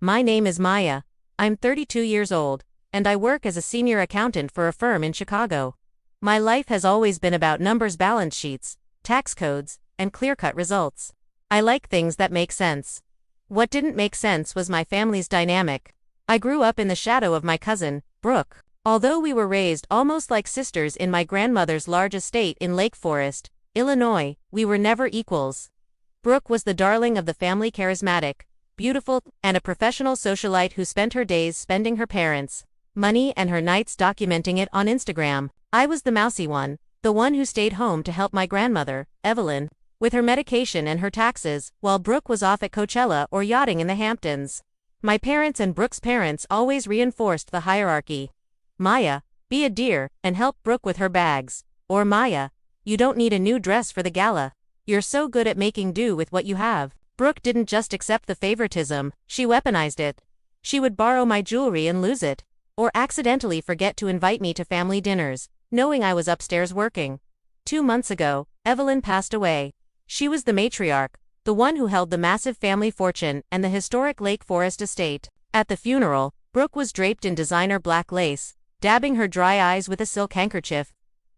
My name is Maya. I'm 32 years old, and I work as a senior accountant for a firm in Chicago. My life has always been about numbers, balance sheets, tax codes, and clear-cut results. I like things that make sense. What didn't make sense was my family's dynamic. I grew up in the shadow of my cousin, Brooke. Although we were raised almost like sisters in my grandmother's large estate in Lake Forest, Illinois, we were never equals. Brooke was the darling of the family, charismatic, beautiful, and a professional socialite who spent her days spending her parents' money and her nights documenting it on Instagram. I was the mousy one, the one who stayed home to help my grandmother, Evelyn, with her medication and her taxes, while Brooke was off at Coachella or yachting in the Hamptons. My parents and Brooke's parents always reinforced the hierarchy. Maya, be a dear and help Brooke with her bags. Or Maya, you don't need a new dress for the gala. You're so good at making do with what you have. Brooke didn't just accept the favoritism, she weaponized it. She would borrow my jewelry and lose it, or accidentally forget to invite me to family dinners, knowing I was upstairs working. 2 months ago, Evelyn passed away. She was the matriarch, the one who held the massive family fortune and the historic Lake Forest estate. At the funeral, Brooke was draped in designer black lace, dabbing her dry eyes with a silk handkerchief,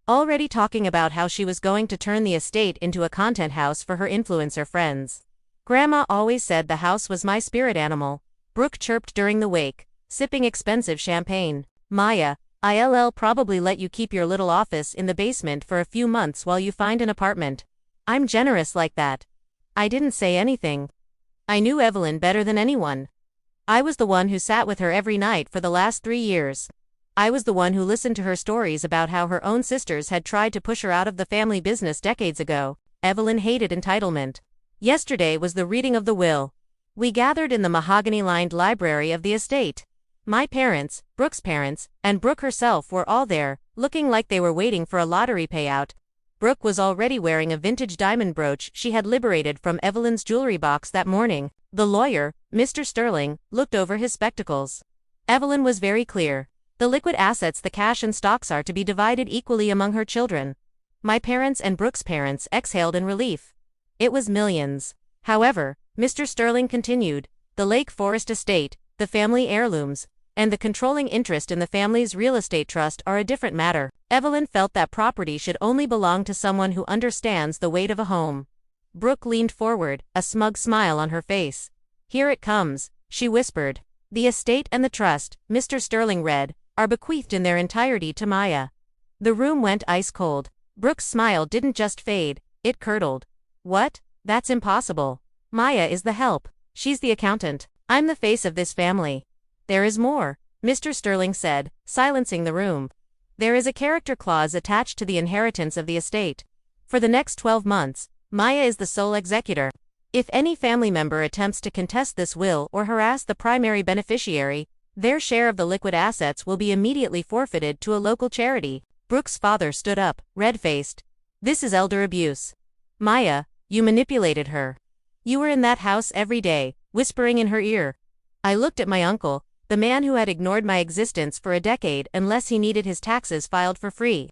already talking about how she was going to turn the estate into a content house for her influencer friends. Grandma always said the house was my spirit animal, Brooke chirped during the wake, sipping expensive champagne. Maya, I'll probably let you keep your little office in the basement for a few months while you find an apartment. I'm generous like that. I didn't say anything. I knew Evelyn better than anyone. I was the one who sat with her every night for the last 3 years. I was the one who listened to her stories about how her own sisters had tried to push her out of the family business decades ago. Evelyn hated entitlement. Yesterday was the reading of the will. We gathered in the mahogany-lined library of the estate. My parents, Brooke's parents, and Brooke herself were all there, looking like they were waiting for a lottery payout. Brooke was already wearing a vintage diamond brooch she had liberated from Evelyn's jewelry box that morning. The lawyer, Mr. Sterling, looked over his spectacles. Evelyn was very clear. The liquid assets, the cash and stocks, are to be divided equally among her children. My parents and Brooke's parents exhaled in relief. It was millions. However, Mr. Sterling continued, the Lake Forest estate, the family heirlooms, and the controlling interest in the family's real estate trust are a different matter. Evelyn felt that property should only belong to someone who understands the weight of a home. Brooke leaned forward, a smug smile on her face. Here it comes, she whispered. The estate and the trust, Mr. Sterling read, are bequeathed in their entirety to Maya. The room went ice cold. Brooke's smile didn't just fade, it curdled. What? That's impossible. Maya is the help. She's the accountant. I'm the face of this family. There is more, Mr. Sterling said, silencing the room. There is a character clause attached to the inheritance of the estate. For the next 12 months, Maya is the sole executor. If any family member attempts to contest this will or harass the primary beneficiary, their share of the liquid assets will be immediately forfeited to a local charity. Brooke's father stood up, red-faced. This is elder abuse. Maya, you manipulated her. You were in that house every day, whispering in her ear. I looked at my uncle, the man who had ignored my existence for a decade unless he needed his taxes filed for free.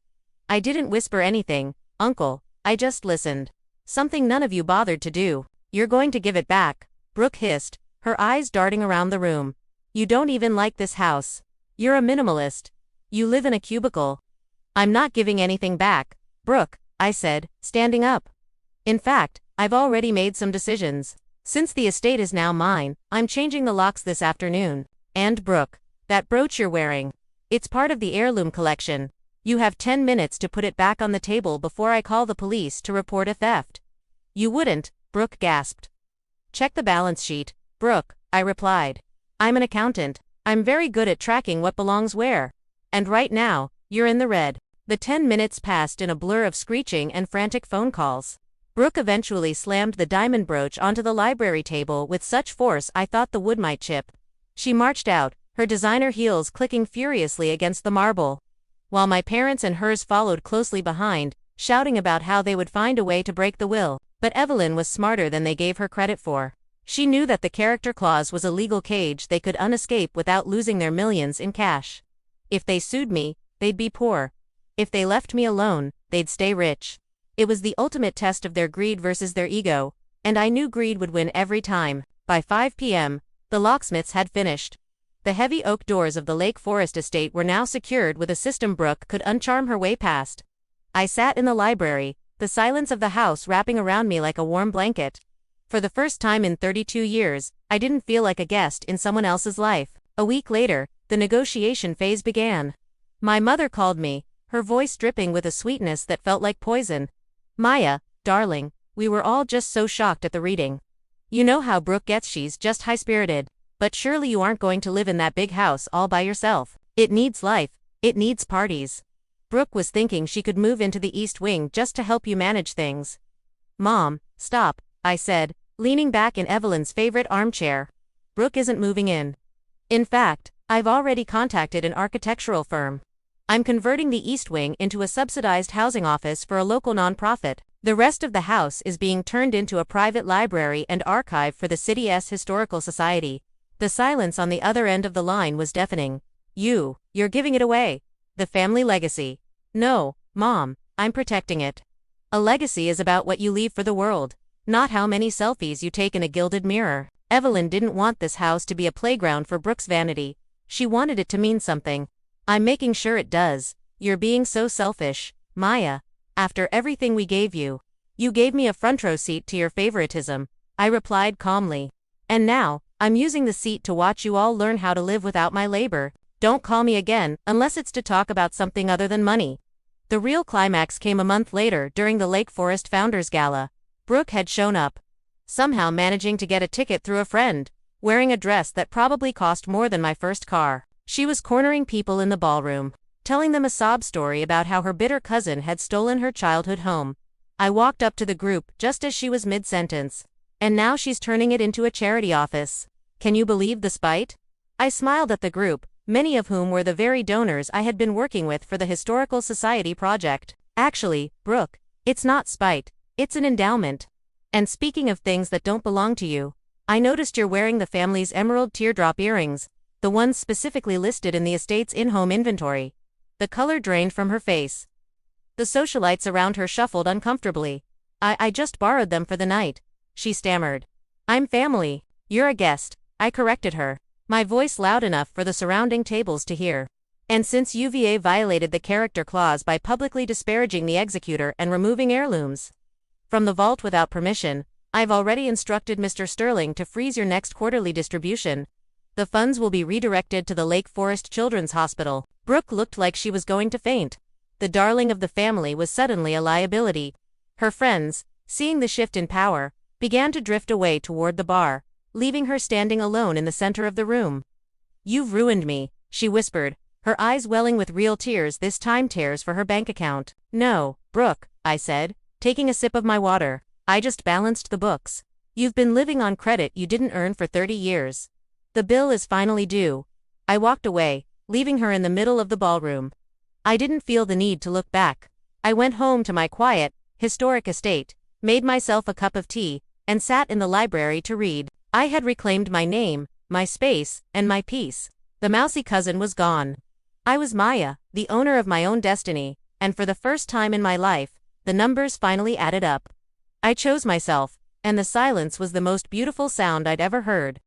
I didn't whisper anything, Uncle, I just listened. Something none of you bothered to do. You're going to give it back, Brooke hissed, her eyes darting around the room. You don't even like this house. You're a minimalist. You live in a cubicle. I'm not giving anything back, Brooke, I said, standing up. In fact, I've already made some decisions. Since the estate is now mine, I'm changing the locks this afternoon. And Brooke, that brooch you're wearing. It's part of the heirloom collection. You have 10 minutes to put it back on the table before I call the police to report a theft. You wouldn't, Brooke gasped. Check the balance sheet, Brooke, I replied. I'm an accountant. I'm very good at tracking what belongs where. And right now, you're in the red. The 10 minutes passed in a blur of screeching and frantic phone calls. Brooke eventually slammed the diamond brooch onto the library table with such force I thought the wood might chip. She marched out, her designer heels clicking furiously against the marble, while my parents and hers followed closely behind, shouting about how they would find a way to break the will. But Evelyn was smarter than they gave her credit for. She knew that the character clause was a legal cage they could unescape without losing their millions in cash. If they sued me, they'd be poor. If they left me alone, they'd stay rich. It was the ultimate test of their greed versus their ego, and I knew greed would win every time. By 5 p.m., The locksmiths had finished. The heavy oak doors of the Lake Forest estate were now secured with a system Brooke could uncharm her way past. I sat in the library, the silence of the house wrapping around me like a warm blanket. For the first time in 32 years, I didn't feel like a guest in someone else's life. A week later, the negotiation phase began. My mother called me, her voice dripping with a sweetness that felt like poison. "Maya, darling, we were all just so shocked at the reading. You know how Brooke gets, she's just high-spirited. But surely you aren't going to live in that big house all by yourself. It needs life, it needs parties." Brooke was thinking she could move into the East Wing just to help you manage things. "Mom, stop," I said, leaning back in Evelyn's favorite armchair. "Brooke isn't moving in. In fact, I've already contacted an architectural firm. I'm converting the East Wing into a subsidized housing office for a local nonprofit. The rest of the house is being turned into a private library and archive for the city's historical society." The silence on the other end of the line was deafening. You're giving it away. The family legacy." "No, Mom, I'm protecting it. A legacy is about what you leave for the world, not how many selfies you take in a gilded mirror." Evelyn didn't want this house to be a playground for Brooke's vanity. She wanted it to mean something. "I'm making sure it does. You're being so selfish, Maya. After everything we gave you. You gave me a front row seat to your favoritism," I replied calmly. "And now, I'm using the seat to watch you all learn how to live without my labor. Don't call me again unless it's to talk about something other than money." The real climax came a month later during the Lake Forest Founders Gala. Brooke had shown up, somehow managing to get a ticket through a friend, wearing a dress that probably cost more than my first car. She was cornering people in the ballroom, telling them a sob story about how her bitter cousin had stolen her childhood home. I walked up to the group just as she was mid-sentence. "And now she's turning it into a charity office. Can you believe the spite?" I smiled at the group, many of whom were the very donors I had been working with for the Historical Society project. "Actually, Brooke, it's not spite, it's an endowment. And speaking of things that don't belong to you, I noticed you're wearing the family's emerald teardrop earrings, the ones specifically listed in the estate's in-home inventory." The color drained from her face. The socialites around her shuffled uncomfortably. I just borrowed them for the night," she stammered. "I'm family. You're a guest," I corrected her, my voice loud enough for the surrounding tables to hear. "And since UVA violated the character clause by publicly disparaging the executor and removing heirlooms from the vault without permission, I've already instructed Mr. Sterling to freeze your next quarterly distribution. The funds will be redirected to the Lake Forest Children's Hospital." Brooke looked like she was going to faint. The darling of the family was suddenly a liability. Her friends, seeing the shift in power, began to drift away toward the bar, leaving her standing alone in the center of the room. "You've ruined me," she whispered, her eyes welling with real tears, this time tears for her bank account. "No, Brooke," I said, taking a sip of my water. "I just balanced the books. You've been living on credit you didn't earn for 30 years. The bill is finally due." I walked away, leaving her in the middle of the ballroom. I didn't feel the need to look back. I went home to my quiet, historic estate, made myself a cup of tea, and sat in the library to read. I had reclaimed my name, my space, and my peace. The mousy cousin was gone. I was Maya, the owner of my own destiny, and for the first time in my life, the numbers finally added up. I chose myself, and the silence was the most beautiful sound I'd ever heard.